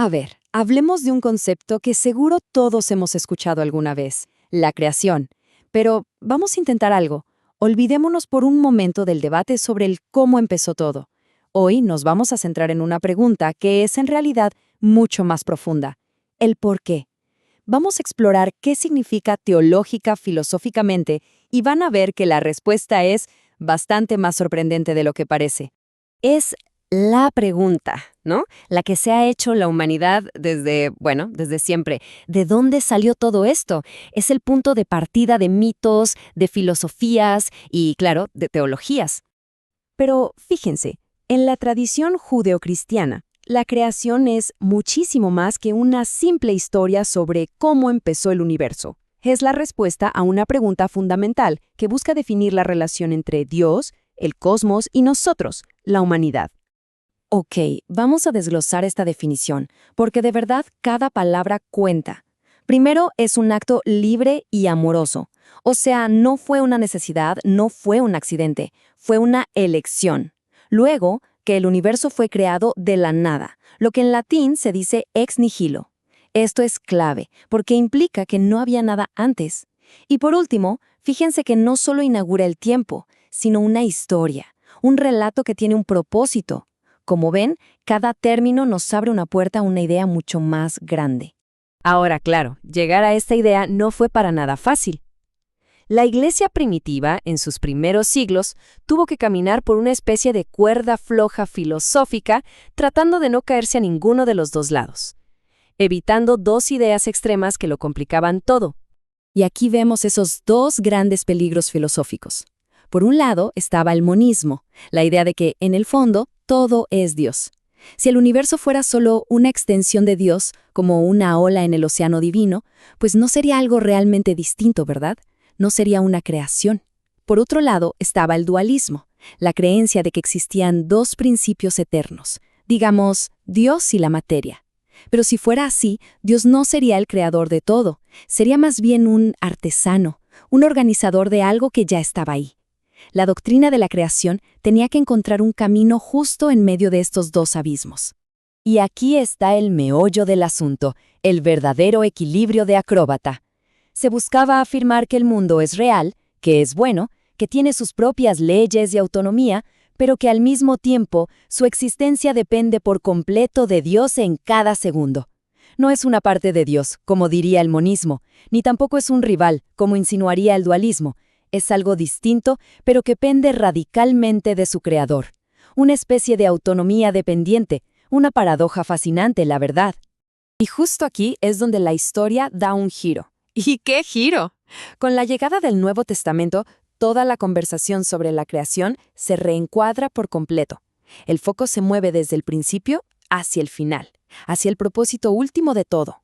A ver, hablemos de un concepto que seguro todos hemos escuchado alguna vez, la creación. Pero vamos a intentar algo. Olvidémonos por un momento del debate sobre el cómo empezó todo. Hoy nos vamos a centrar en una pregunta que es en realidad mucho más profunda: el por qué. Vamos a explorar qué significa teológica, filosóficamente, y van a ver que la respuesta es bastante más sorprendente de lo que parece. Es la pregunta, ¿no? La que se ha hecho la humanidad desde siempre. ¿De dónde salió todo esto? Es el punto de partida de mitos, de filosofías y, claro, de teologías. Pero fíjense, en la tradición judeocristiana, la creación es muchísimo más que una simple historia sobre cómo empezó el universo. Es la respuesta a una pregunta fundamental que busca definir la relación entre Dios, el cosmos y nosotros, la humanidad. Ok, vamos a desglosar esta definición, porque de verdad cada palabra cuenta. Primero, es un acto libre y amoroso. O sea, no fue una necesidad, no fue un accidente, fue una elección. Luego, que el universo fue creado de la nada, lo que en latín se dice ex nihilo. Esto es clave, porque implica que no había nada antes. Y por último, fíjense que no solo inaugura el tiempo, sino una historia, un relato que tiene un propósito. Como ven, cada término nos abre una puerta a una idea mucho más grande. Ahora, claro, llegar a esta idea no fue para nada fácil. La Iglesia primitiva, en sus primeros siglos, tuvo que caminar por una especie de cuerda floja filosófica, tratando de no caerse a ninguno de los dos lados, evitando dos ideas extremas que lo complicaban todo. Y aquí vemos esos dos grandes peligros filosóficos. Por un lado estaba el monismo, la idea de que, en el fondo, todo es Dios. Si el universo fuera solo una extensión de Dios, como una ola en el océano divino, pues no sería algo realmente distinto, ¿verdad? No sería una creación. Por otro lado estaba el dualismo, la creencia de que existían dos principios eternos, digamos, Dios y la materia. Pero si fuera así, Dios no sería el creador de todo, sería más bien un artesano, un organizador de algo que ya estaba ahí. La doctrina de la creación tenía que encontrar un camino justo en medio de estos dos abismos. Y aquí está el meollo del asunto, el verdadero equilibrio de Acróbata. Se buscaba afirmar que el mundo es real, que es bueno, que tiene sus propias leyes y autonomía, pero que al mismo tiempo su existencia depende por completo de Dios en cada segundo. No es una parte de Dios, como diría el monismo, ni tampoco es un rival, como insinuaría el dualismo. Es algo distinto, pero que pende radicalmente de su creador. Una especie de autonomía dependiente, una paradoja fascinante, la verdad. Y justo aquí es donde la historia da un giro. ¿Y qué giro? Con la llegada del Nuevo Testamento, toda la conversación sobre la creación se reencuadra por completo. El foco se mueve desde el principio hacia el final, hacia el propósito último de todo.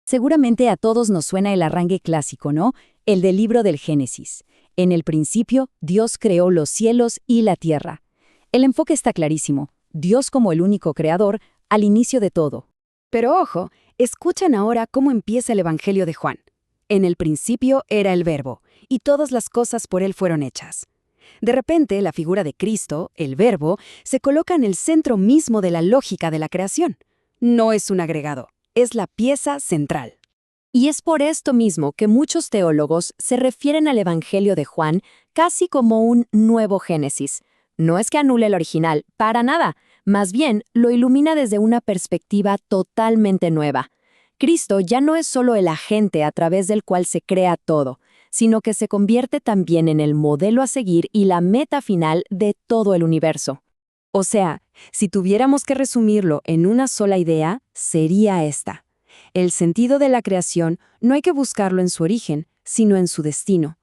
Seguramente a todos nos suena el arranque clásico, ¿no? El del libro del Génesis. En el principio, Dios creó los cielos y la tierra. El enfoque está clarísimo. Dios como el único creador, al inicio de todo. Pero ojo, escuchen ahora cómo empieza el Evangelio de Juan. En el principio era el Verbo, y todas las cosas por él fueron hechas. De repente, la figura de Cristo, el Verbo, se coloca en el centro mismo de la lógica de la creación. No es un agregado, es la pieza central. Y es por esto mismo que muchos teólogos se refieren al Evangelio de Juan casi como un nuevo Génesis. No es que anule el original, para nada, más bien lo ilumina desde una perspectiva totalmente nueva. Cristo ya no es solo el agente a través del cual se crea todo, sino que se convierte también en el modelo a seguir y la meta final de todo el universo. O sea, si tuviéramos que resumirlo en una sola idea, sería esta. El sentido de la creación no hay que buscarlo en su origen, sino en su destino.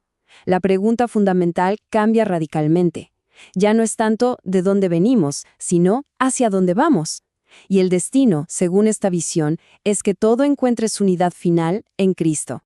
La pregunta fundamental cambia radicalmente. Ya no es tanto de dónde venimos, sino hacia dónde vamos. Y el destino, según esta visión, es que todo encuentre su unidad final en Cristo.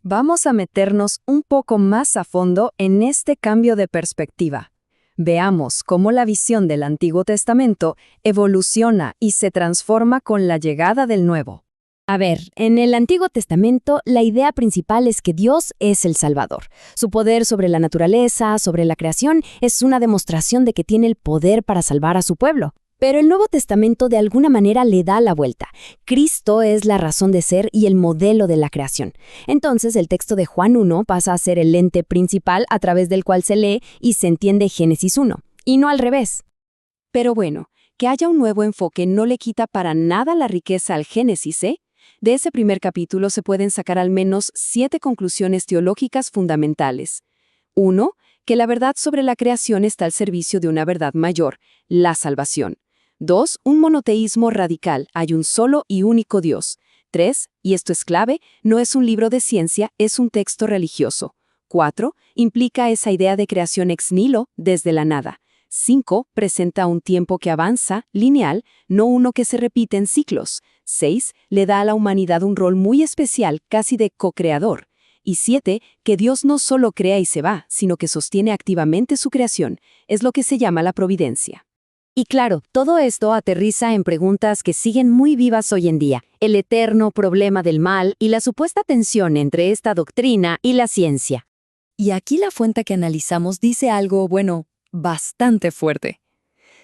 Vamos a meternos un poco más a fondo en este cambio de perspectiva. Veamos cómo la visión del Antiguo Testamento evoluciona y se transforma con la llegada del Nuevo. A ver, en el Antiguo Testamento la idea principal es que Dios es el Salvador. Su poder sobre la naturaleza, sobre la creación, es una demostración de que tiene el poder para salvar a su pueblo. Pero el Nuevo Testamento de alguna manera le da la vuelta. Cristo es la razón de ser y el modelo de la creación. Entonces el texto de Juan 1 pasa a ser el lente principal a través del cual se lee y se entiende Génesis 1, y no al revés. Pero bueno, que haya un nuevo enfoque no le quita para nada la riqueza al Génesis, ¿eh? De ese primer capítulo se pueden sacar al menos 7 conclusiones teológicas fundamentales. 1. Que la verdad sobre la creación está al servicio de una verdad mayor, la salvación. 2. Un monoteísmo radical, hay un solo y único Dios. 3. Y esto es clave, no es un libro de ciencia, es un texto religioso. 4. Implica esa idea de creación ex nihilo, desde la nada. 5. Presenta un tiempo que avanza, lineal, no uno que se repite en ciclos. 6. Le da a la humanidad un rol muy especial, casi de co-creador. Y 7. Que Dios no solo crea y se va, sino que sostiene activamente su creación. Es lo que se llama la providencia. Y claro, todo esto aterriza en preguntas que siguen muy vivas hoy en día. El eterno problema del mal y la supuesta tensión entre esta doctrina y la ciencia. Y aquí la fuente que analizamos dice algo, bueno, bastante fuerte.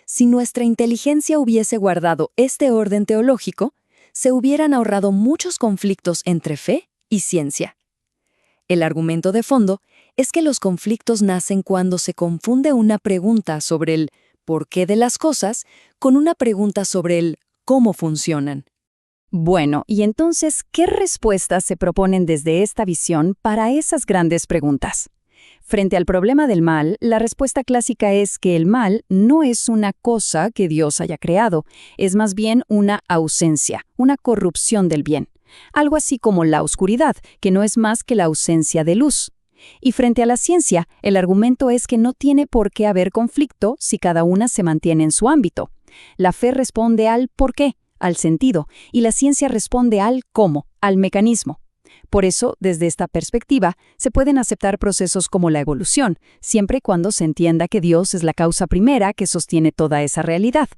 Si nuestra inteligencia hubiese guardado este orden teológico, se hubieran ahorrado muchos conflictos entre fe y ciencia. El argumento de fondo es que los conflictos nacen cuando se confunde una pregunta sobre el por qué de las cosas con una pregunta sobre el cómo funcionan. Bueno, y entonces, ¿qué respuestas se proponen desde esta visión para esas grandes preguntas? Frente al problema del mal, la respuesta clásica es que el mal no es una cosa que Dios haya creado, es más bien una ausencia, una corrupción del bien. Algo así como la oscuridad, que no es más que la ausencia de luz. Y frente a la ciencia, el argumento es que no tiene por qué haber conflicto si cada una se mantiene en su ámbito. La fe responde al por qué, al sentido, y la ciencia responde al cómo, al mecanismo. Por eso, desde esta perspectiva, se pueden aceptar procesos como la evolución, siempre y cuando se entienda que Dios es la causa primera que sostiene toda esa realidad.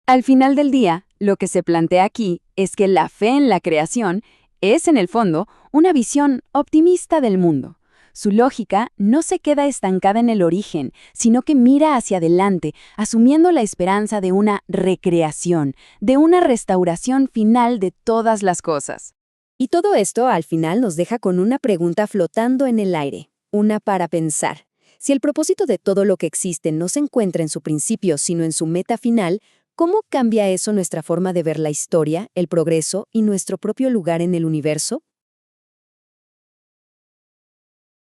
Al final del día, lo que se plantea aquí es que la fe en la creación es, en el fondo, una visión optimista del mundo. Su lógica no se queda estancada en el origen, sino que mira hacia adelante, asumiendo la esperanza de una recreación, de una restauración final de todas las cosas. Y todo esto al final nos deja con una pregunta flotando en el aire, una para pensar. Si el propósito de todo lo que existe no se encuentra en su principio, sino en su meta final, ¿cómo cambia eso nuestra forma de ver la historia, el progreso y nuestro propio lugar en el universo?